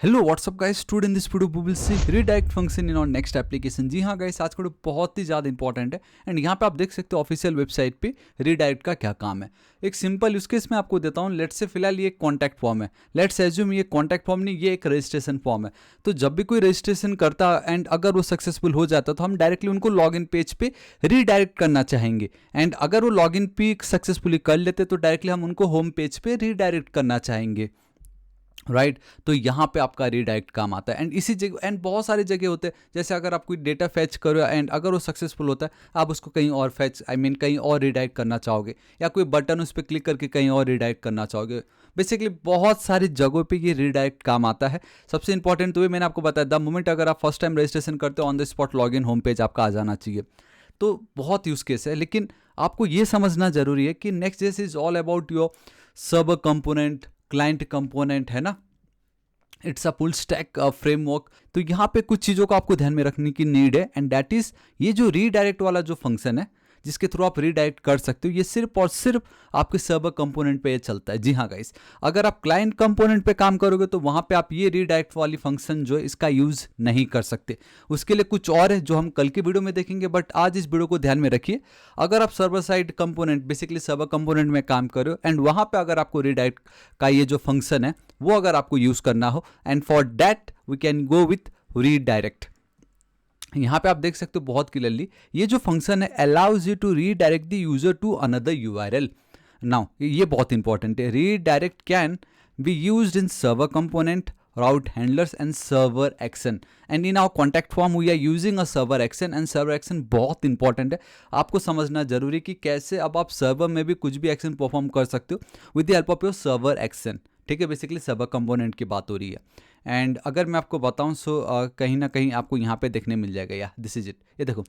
Hello what's up guys, today in this video we will see redirect function in our next application. जी हाँ guys, आज का video बहुत ही ज़्यादा इंपॉर्टेंट है एंड यहाँ पे आप देख सकते हो ऑफिशियल वेबसाइट पे रीडायरेक्ट का क्या काम है। एक सिंपल यूज केस मैं आपको देता हूँ। लेट्स से फिलहाल ये एक कॉन्टैक्ट फॉर्म है। लेट्स एज्यूम ये कॉन्टैक्ट फॉर्म नहीं, ये एक रजिस्ट्रेशन फॉर्म है। तो जब भी कोई रजिस्ट्रेशन करता एंड अगर वो सक्सेसफुल हो जाता तो हम डायरेक्टली उनको लॉग इन पेज पे रीडायरेक्ट करना चाहेंगे एंड अगर वो लॉग इन पे सक्सेसफुली कर लेते तो डायरेक्टली हम उनको होम पेज पे रीडायरेक्ट करना चाहेंगे। राइट तो यहाँ पे आपका रीडायरेक्ट काम आता है एंड इसी जगह एंड बहुत सारी जगह होते हैं। जैसे अगर आप कोई डेटा फैच करो एंड अगर वो सक्सेसफुल होता है आप उसको कहीं और फैच कहीं और रीडायरेक्ट करना चाहोगे या कोई बटन उस पर क्लिक करके कहीं और रीडायरेक्ट करना चाहोगे। बेसिकली बहुत सारी जगहों पे ये रीडायरेक्ट काम आता है। सबसे इंपॉर्टेंट तो ये मैंने आपको बताया, द मोमेंट अगर आप फर्स्ट टाइम रजिस्ट्रेशन करते हो on the spot log in home page आपका आ जाना चाहिए। तो बहुत यूज केस है, लेकिन आपको ये समझना जरूरी है कि नेक्स्ट जेस इज ऑल अबाउट योर सब कंपोनेंट, क्लाइंट कंपोनेंट, है ना। It's a full stack framework. तो यहाँ पे कुछ चीज़ों को आपको ध्यान में रखने की नीड है एंड दैट इज ये जो रीडायरेक्ट वाला जो फंक्शन है जिसके थ्रू आप रीडायरेक्ट कर सकते हो, ये सिर्फ और सिर्फ आपके सर्वर कंपोनेंट पे ये चलता है। जी हाँ गाइस, अगर आप क्लाइंट कंपोनेंट पे काम करोगे तो वहाँ पे आप ये रीडायरेक्ट वाली फंक्शन जो है इसका यूज़ नहीं कर सकते। उसके लिए कुछ और है जो हम कल के वीडियो में देखेंगे, बट आज इस वीडियो को ध्यान में रखिए। अगर आप server side component basically server component में काम कर रहे हो एंड वहाँ पे अगर आपको रीडायरेक्ट का ये जो फंक्शन है वो अगर आपको यूज़ करना हो and for that we can go with redirect. यहाँ पे आप देख सकते हो बहुत क्लियरली ये जो फंक्शन है allows you to redirect the user to another URL. Now ये बहुत इंपॉर्टेंट है। Redirect can be used in server component, route handlers and server action and in our contact form we are using a server action and server action बहुत important है। आपको समझना जरूरी कि कैसे अब आप सर्वर में भी कुछ भी एक्शन परफॉर्म कर सकते हो with the help of your server action. ठीक है, बेसिकली सर्वर कंपोनेंट की बात हो रही है एंड अगर मैं आपको बताऊं सो कहीं ना कहीं आपको यहाँ पे देखने मिल जाएगा, या दिस इज इट। ये देखो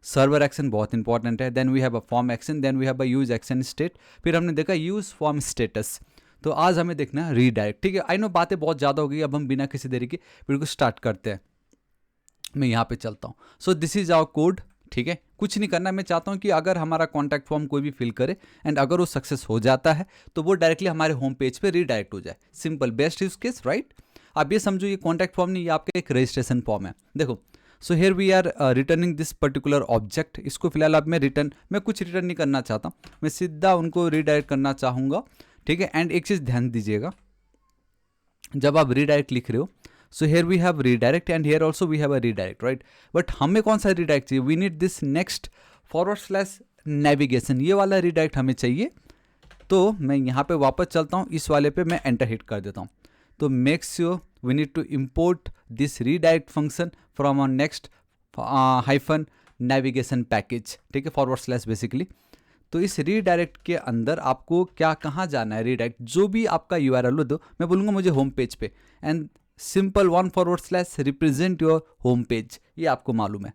सर्वर एक्शन बहुत इंपॉर्टेंट है। Then we have a form action, then we have a use action state, फिर हमने देखा यूज फॉर्म स्टेटस। तो आज हमें देखना है रीडायरेक्ट। ठीक है, आई नो बातें बहुत ज़्यादा हो गई, अब हम बिना किसी देरी के वीडियो को स्टार्ट करते हैं। मैं यहाँ पे चलता हूँ। So this is our code. ठीक है, कुछ नहीं करना। मैं चाहता हूँ कि अगर हमारा कॉन्टैक्ट फॉर्म कोई भी फिल करे एंड अगर वो सक्सेस हो जाता है तो वो डायरेक्टली हमारे होम पेज पे रीडायरेक्ट हो जाए। Simple, best use case, right. आप ये समझो ये कॉन्टैक्ट फॉर्म नहीं, ये आपका एक रजिस्ट्रेशन फॉर्म है। देखो, so here we are returning this particular object. इसको फिलहाल अब मैं कुछ रिटर्न नहीं करना चाहता, मैं सीधा उनको रीडायरेक्ट करना चाहूँगा। ठीक है, एंड एक चीज़ ध्यान दीजिएगा, जब आप रीडायरेक्ट लिख रहे हो so here we have redirect and here also we have a redirect, right. But हमें कौन सा रीडायरेक्ट चाहिए? We need this next forward slash navigation, ये वाला रीडायरेक्ट हमें चाहिए। तो मैं यहाँ पे वापस चलता हूँ, इस वाले पे मैं एंटर हिट कर देता हूँ। तो make sure we need to import this redirect function from our next hyphen navigation package. ठीक है, फॉरवर्ड स्लैश बेसिकली। तो इस रीडायरेक्ट के अंदर आपको क्या कहाँ जाना है, रीडायरेक्ट जो भी आपका यूआरएल हो दो, मैं बोलूँगा मुझे होम पेज पे and simple one forward slash represent your home page, ये आपको मालूम है।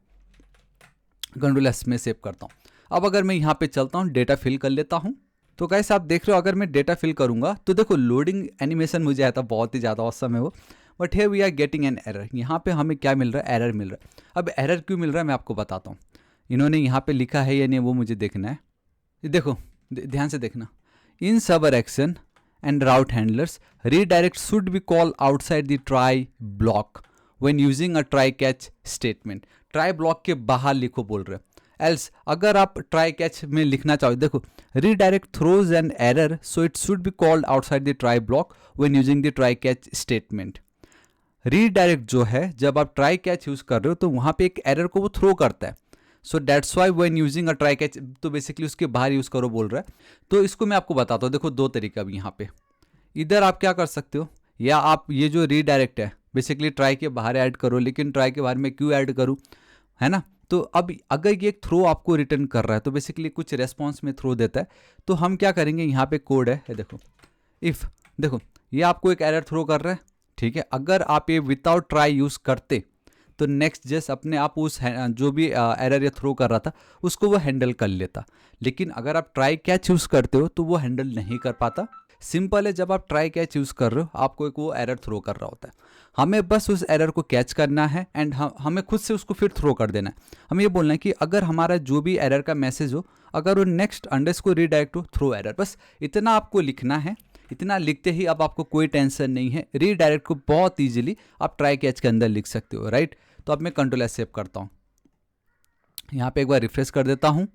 कंट्रोल एस में सेव करता हूँ। अब अगर मैं यहाँ पे चलता हूँ, डेटा फिल कर लेता हूँ। तो कैसे आप देख रहे हो अगर मैं डेटा फिल करूँगा तो देखो लोडिंग एनिमेशन मुझे आता बहुत ही ज़्यादा औसम है वो। But here we are getting an error. यहाँ पे हमें क्या मिल रहा है? एरर मिल रहा है। अब एरर क्यों मिल रहा है मैं आपको बताता हूँ। इन्होंने यहाँ पे लिखा है या नहीं वो मुझे देखना है। देखो ध्यान से देखना, in server action and route handlers redirect should be call outside the try block when using a try catch statement. Try block के बाहर लिखो बोल रहे हैं। एल्स अगर आप ट्राई कैच में लिखना चाहो, देखो redirect throws an error so it should be called outside the try block when using the try catch statement. Redirect जो है जब आप ट्राई कैच यूज कर रहे हो तो वहां पे एक एरर को वो थ्रो करता है। So that's why when using a try catch, तो बेसिकली उसके बाहर यूज करो बोल रहा है। तो इसको मैं आपको बताता हूँ। देखो दो तरीका अब यहाँ पे, इधर आप क्या कर सकते हो, या आप ये जो रीडायरेक्ट है बेसिकली ट्राई के बाहर ऐड करो, लेकिन ट्राई के बाहर में क्यों ऐड करूँ, है ना। तो अब अगर ये एक थ्रो आपको रिटर्न कर रहा है तो बेसिकली कुछ रेस्पॉन्स में थ्रो देता है। तो हम क्या करेंगे, यहाँ पे कोड है, देखो इफ़, देखो ये आपको एक एरर थ्रो कर रहा है। ठीक है, अगर आप ये विदाउट ट्राई यूज़ करते तो नेक्स्ट जस्ट अपने आप उस जो भी एरर ये थ्रो कर रहा था उसको वो हैंडल कर लेता। लेकिन अगर आप ट्राई कैच यूज़ करते हो तो वो हैंडल नहीं कर पाता। सिंपल है, जब आप ट्राई कैच यूज़ कर रहे हो आपको एक वो एरर थ्रो कर रहा होता है। हमें बस उस एरर को कैच करना है एंड हमें खुद से उसको फिर थ्रो कर देना है। हमें ये बोलना है कि अगर हमारा जो भी एरर का मैसेज हो, अगर वो नेक्स्ट अंडरस्कोर रीडायरेक्ट हो, थ्रो एरर, बस इतना आपको लिखना है। इतना लिखते ही अब आपको कोई टेंशन नहीं है, रीडायरेक्ट को बहुत ईजिली आप ट्राई कैच के अंदर लिख सकते हो, राइट। तो अब मैं कंट्रोल एस सेव करता हूँ, यहाँ पे एक बार रिफ्रेश कर देता हूँ।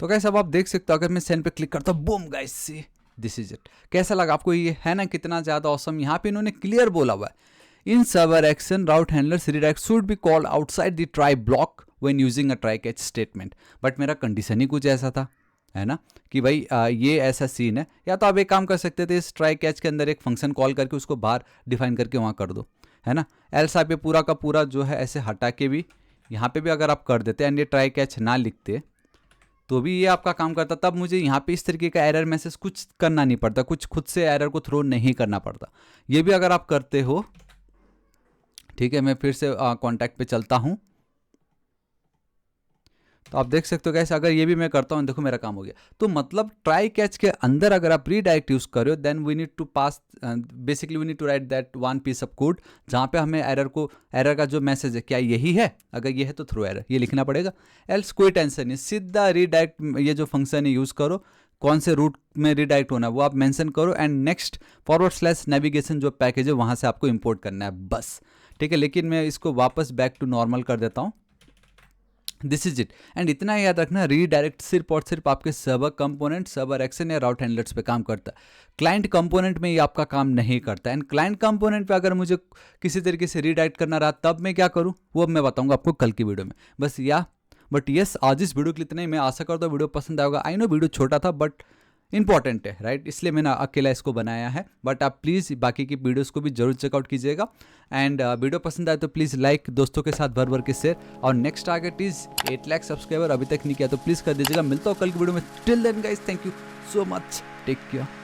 तो गाइस अब आप देख सकते हो, अगर मैं सेंड पे क्लिक करता हूँ, boom guys see this is it. कैसा लगा आपको ये, है ना कितना ज़्यादा ऑसम। यहाँ पे इन्होंने क्लियर बोला हुआ है, in server action route handlers redirect should be called outside the try block when using a try catch statement. But मेरा कंडीशन ही कुछ ऐसा था, है ना, कि भाई ये ऐसा सीन है। या तो आप एक काम कर सकते थे, इस ट्राई कैच के अंदर एक फंक्शन कॉल करके उसको बाहर डिफाइन करके वहाँ कर दो, है ना। एल्स आप ये पूरा का पूरा जो है ऐसे हटा के भी यहाँ पे भी अगर आप कर देते एंड ये ट्राई कैच ना लिखते तो भी ये आपका काम करता, तब मुझे यहाँ पे इस तरीके का एरर मैसेज कुछ करना नहीं पड़ता, कुछ खुद से एरर को थ्रो नहीं करना पड़ता। ये भी अगर आप करते हो, ठीक है, मैं फिर से कॉन्टैक्ट पे चलता हूँ। तो आप देख सकते हो गाइस, अगर ये भी मैं करता हूँ, देखो मेरा काम हो गया। तो मतलब ट्राई कैच के अंदर अगर आप रीडायरेक्ट यूज कर रहे हो, then we need to pass, basically we need to write that one piece of code जहाँ पे हमें एरर का जो मैसेज है, क्या यही है, अगर ये है तो थ्रो एरर, ये लिखना पड़ेगा। एल्स कोई टेंशन नहीं, सीधा रीडायरेक्ट ये जो फंक्शन है यूज करो, कौन से रूट में रीडायरेक्ट होना है वो आप मेंशन करो, एंड नेक्स्ट फॉरवर्ड / नेविगेशन जो पैकेज है वहाँ से आपको इंपोर्ट करना है, बस, ठीक है। लेकिन मैं इसको वापस बैक टू नॉर्मल कर देता हूँ, दिस इज इट। एंड इतना याद रखना, रीडायरेक्ट सिर्फ और सिर्फ आपके सर्वर कंपोनेंट, सर्वर एक्शन या राउट हैंडलर्स पे काम करता है, क्लाइंट कंपोनेंट में ये आपका काम नहीं करता। एंड क्लाइंट कंपोनेंट पे अगर मुझे किसी तरीके से रीडायरेक्ट करना रहा तब मैं क्या करूँ, वो अब मैं बताऊंगा आपको कल की वीडियो में। बस बट यस, आज इस वीडियो के लिए इतना ही। मैं आशा करता हूँ वीडियो पसंद आएगा। आई नो वीडियो छोटा था बट इंपॉर्टेंट है, राइट, इसलिए मैंने अकेला इसको बनाया है। बट आप प्लीज़ बाकी की वीडियोस को भी जरूर चेकआउट कीजिएगा। एंड वीडियो पसंद आए तो प्लीज़ लाइक, दोस्तों के साथ भर के शेयर। और next target is 8 lakh subscriber, अभी तक नहीं किया तो प्लीज़ कर दीजिएगा। मिलता हूँ कल की वीडियो में। Till then guys, thank you so much, take care.